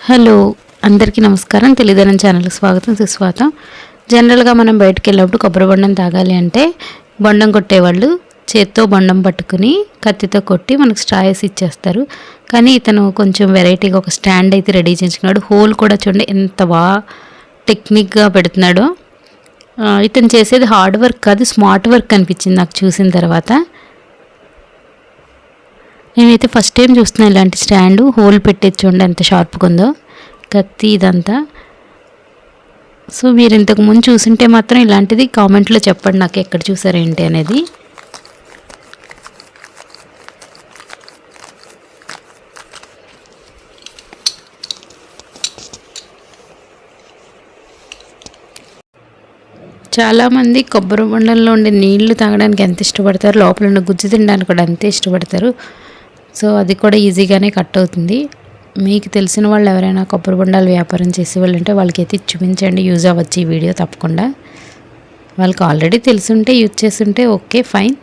Hello అందరికీ నమస్కారం. తెలియదనం ఛానల్కి స్వాగతం సుస్వాగతం. జనరల్గా మనం బయటకు వెళ్ళినప్పుడు కొబ్బరి బొండం తాగాలి అంటే బొండం కొట్టేవాళ్ళు చేత్తో బొండం పట్టుకుని కత్తితో కొట్టి మనకు స్ట్రాయస్ ఇచ్చేస్తారు. కానీ ఇతను కొంచెం వెరైటీగా ఒక స్టాండ్ అయితే రెడీ చేయించుకున్నాడు. హోల్ కూడా చూడండి ఎంత బాగా టెక్నిక్గా పెడుతున్నాడో. ఇతను చేసేది హార్డ్ వర్క్ కాదు, స్మార్ట్ వర్క్ అనిపించింది నాకు చూసిన తర్వాత. నేనైతే ఫస్ట్ టైం చూస్తున్నాను ఇలాంటి స్టాండ్. హోల్ పెట్టేది చూడండి ఎంత షార్ప్గా ఉందో కత్తి ఇదంతా. సో మీరు ఇంతకు ముందు చూసింటే మాత్రం ఇలాంటిది కామెంట్లో చెప్పండి నాకు ఎక్కడ చూసారేంటి అనేది. చాలామంది కొబ్బరి బొండంలో ఉండే నీళ్లు తాగడానికి ఎంత ఇష్టపడతారు, లోపల ఉన్న గుజ్జు తినడానికి కూడా అంతే ఇష్టపడతారు. సో అది కూడా ఈజీగానే కట్ అవుతుంది. మీకు తెలిసిన వాళ్ళు ఎవరైనా కొబ్బరి బొండాలు వ్యాపారం చేసే వాళ్ళు ఉంటే వాళ్ళకి అయితే చూపించండి, యూజ్ అవ్వచ్చు ఈ వీడియో తప్పకుండా. వాళ్ళకి ఆల్రెడీ తెలుసుంటే యూజ్ చేస్తుంటే ఓకే ఫైన్.